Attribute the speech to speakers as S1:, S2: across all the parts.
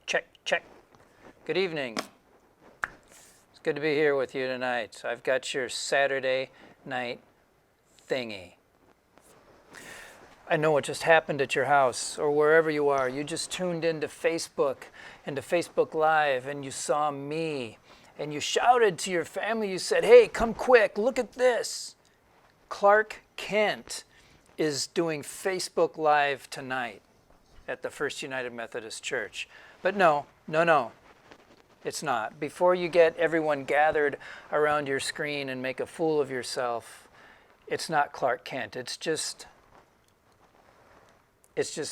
S1: Check, check. Good evening. It's good to be here with you tonight. I've got your Saturday night thingy. I know what just happened at your house or wherever you are. You just tuned into Facebook Live, and you saw me, and you shouted to your family. You said, "Hey, come quick, look at this. Clark Kent is doing Facebook Live tonight at the First United Methodist Church." But no, it's not. Before you get everyone gathered around your screen and make a fool of yourself, it's not Clark Kent. It's just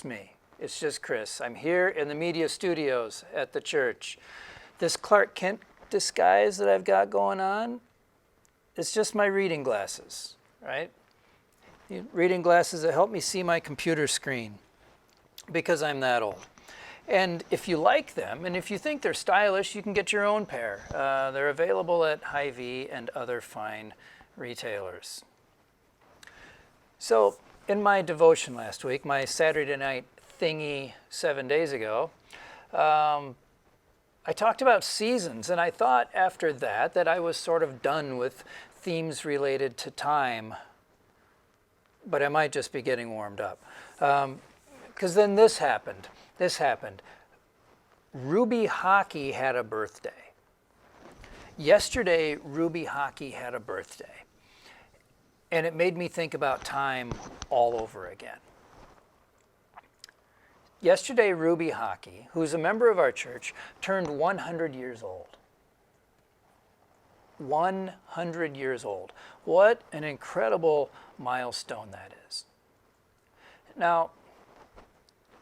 S1: me. It's just Chris. I'm here in the media studios at the church. This Clark Kent disguise that I've got going on, it's just my reading glasses, right? Reading glasses that help me see my computer screen because I'm that old. And if you like them, and if you think they're stylish, you can get your own pair. They're available at Hy-Vee and other fine retailers. So in my devotion last week, my Saturday night thingy 7 days ago, I talked about seasons, and I thought after that I was sort of done with themes related to time, but I might just be getting warmed up. Because then this happened. Ruby Hockey had a birthday. Yesterday, Ruby Hockey had a birthday. And it made me think about time all over again. Yesterday, Ruby Hockey, who's a member of our church, turned 100 years old. 100 years old. What an incredible milestone that is. Now,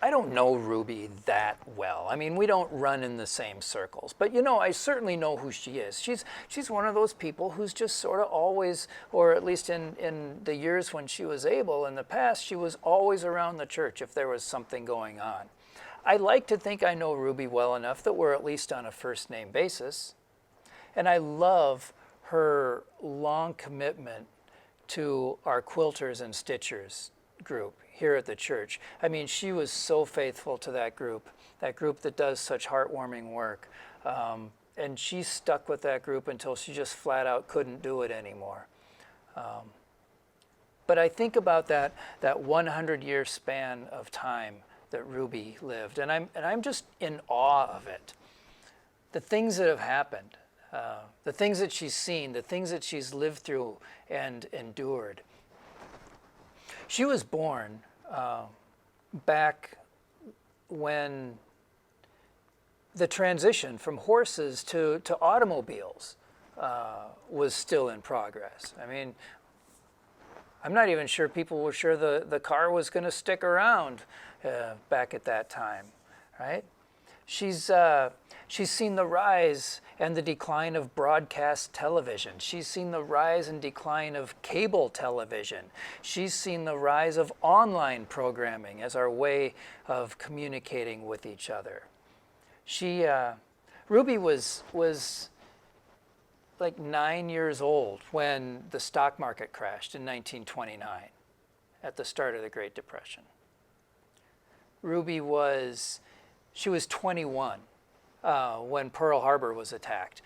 S1: I don't know Ruby that well. I mean, we don't run in the same circles. But I certainly know who she is. She's one of those people who's just sort of always, or at least in the years when she was able in the past, she was always around the church if there was something going on. I like to think I know Ruby well enough that we're at least on a first name basis. And I love her long commitment to our quilters and stitchers group here at the church. I mean, she was so faithful to that group that does such heartwarming work. And she stuck with that group until she just flat out couldn't do it anymore. But I think about that 100-year span of time that Ruby lived, and I'm just in awe of it. The things that have happened, the things that she's seen, the things that she's lived through and endured. She was born back when the transition from horses to automobiles was still in progress. I mean, I'm not even sure people were sure the car was going to stick around back at that time, right? She's seen the rise and the decline of broadcast television. She's seen the rise and decline of cable television. She's seen the rise of online programming as our way of communicating with each other. Ruby was like 9 years old when the stock market crashed in 1929 at the start of the Great Depression. Ruby was 21 when Pearl Harbor was attacked,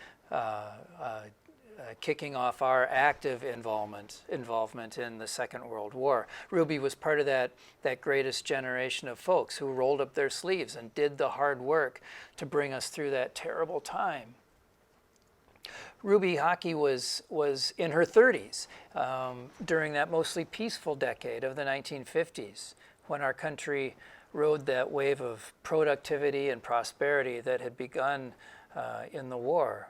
S1: kicking off our active involvement in the Second World War. Ruby was part of that greatest generation of folks who rolled up their sleeves and did the hard work to bring us through that terrible time. Ruby Hockey was in her 30s during that mostly peaceful decade of the 1950s when our country rode that wave of productivity and prosperity that had begun in the war.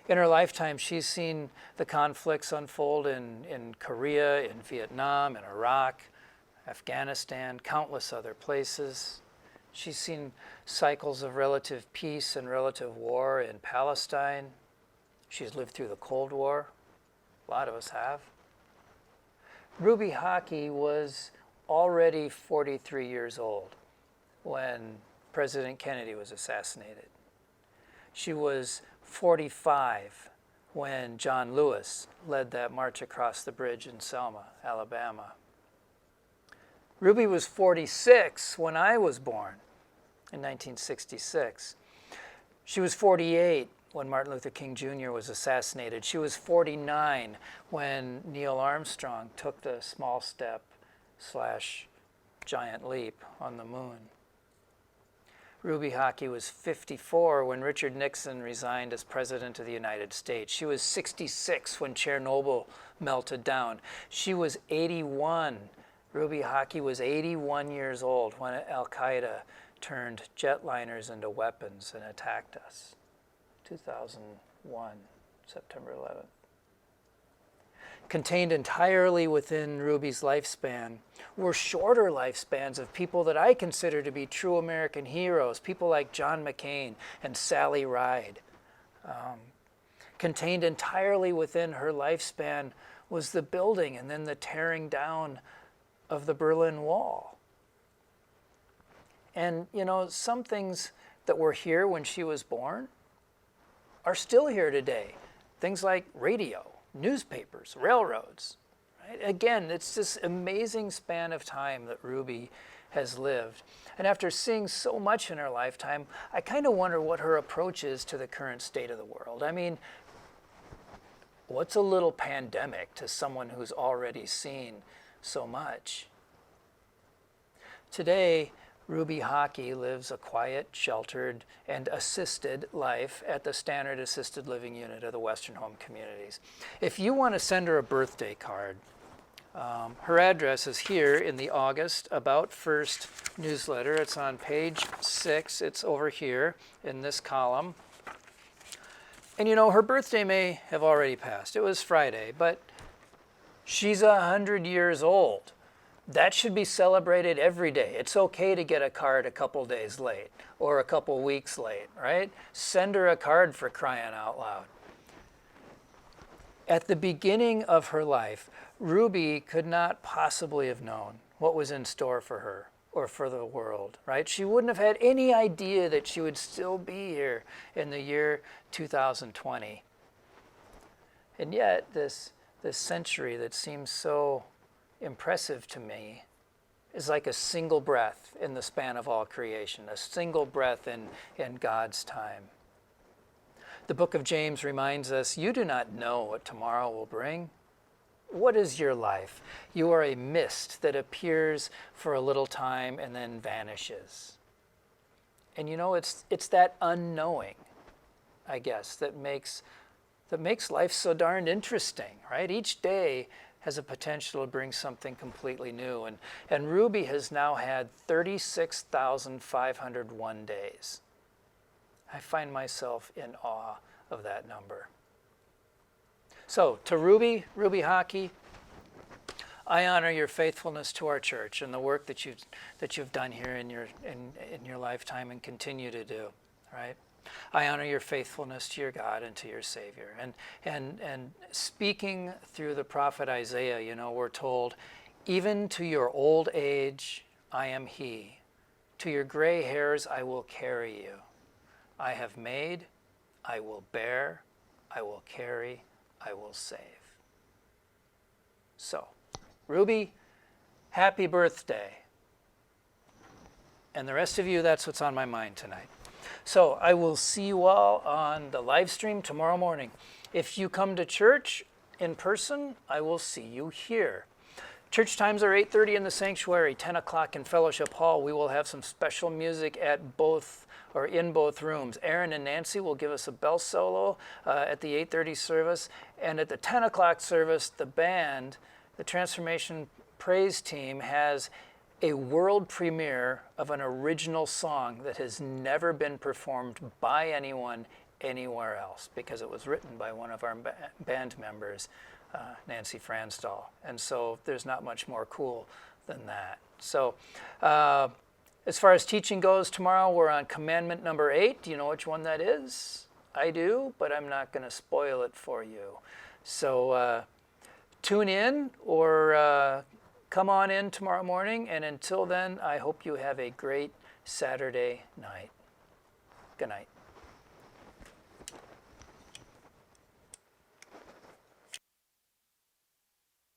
S1: In her lifetime, she's seen the conflicts unfold in Korea, in Vietnam, in Iraq, Afghanistan, countless other places. She's seen cycles of relative peace and relative war in Palestine. She's lived through the Cold War. A lot of us have. Ruby Hockey was already 43 years old when President Kennedy was assassinated. She was 45 when John Lewis led that march across the bridge in Selma, Alabama. Ruby was 46 when I was born in 1966. She was 48 when Martin Luther King Jr. was assassinated. She was 49 when Neil Armstrong took the small step / giant leap on the moon. Ruby Hockey was 54 when Richard Nixon resigned as President of the United States. She was 66 when Chernobyl melted down. She was 81. Ruby Hockey was 81 years old when Al-Qaeda turned jetliners into weapons and attacked us. 2001, September 11th. Contained entirely within Ruby's lifespan were shorter lifespans of people that I consider to be true American heroes, people like John McCain and Sally Ride. Contained entirely within her lifespan was the building and then the tearing down of the Berlin Wall. And, you know, some things that were here when she was born are still here today. Things like radio, newspapers, railroads. Right? Again, it's this amazing span of time that Ruby has lived. And after seeing so much in her lifetime, I kind of wonder what her approach is to the current state of the world. I mean, what's a little pandemic to someone who's already seen so much? Today, Ruby Hockey lives a quiet, sheltered, and assisted life at the Standard Assisted Living Unit of the Western Home Communities. If you want to send her a birthday card, her address is here in the August About First newsletter. It's on page 6. It's over here in this column. And you know, her birthday may have already passed. It was Friday, but she's 100 years old. That should be celebrated every day. It's okay to get a card a couple days late or a couple weeks late, right? Send her a card, for crying out loud. At the beginning of her life, Ruby could not possibly have known what was in store for her or for the world, right? She wouldn't have had any idea that she would still be here in the year 2020. And yet, this century that seems so impressive to me is like a single breath in the span of all creation, a single breath in God's time. The book of James reminds us, you do not know what tomorrow will bring. What is your life? You are a mist that appears for a little time and then vanishes. And you know, it's that unknowing, I guess, that makes life so darned interesting, right? Each day has a potential to bring something completely new. And Ruby has now had 36,501 days. I find myself in awe of that number. So to Ruby Hockey, I honor your faithfulness to our church and the work that you've done here in your lifetime and continue to do, right? I honor your faithfulness to your God and to your Savior. And speaking through the prophet Isaiah, you know, we're told, even to your old age, I am He. To your gray hairs, I will carry you. I have made, I will bear, I will carry, I will save. So, Ruby, happy birthday. And the rest of you, that's what's on my mind tonight. So I will see you all on the live stream tomorrow morning. If you come to church in person, I will see you here. Church times are 8:30 in the sanctuary, 10 o'clock in Fellowship Hall. We will have some special music at both or in both rooms. Aaron and Nancy will give us a bell solo at the 8:30 service. And at the 10 o'clock service, the band, the Transformation Praise Team, has a world premiere of an original song that has never been performed by anyone anywhere else, because it was written by one of our band members, Nancy Franstall. And so there's not much more cool than that. So as far as teaching goes, tomorrow we're on commandment number 8. Do you know which one that is? I do, but I'm not going to spoil it for you. So tune in or come on in tomorrow morning, and until then, I hope you have a great Saturday night. Good night.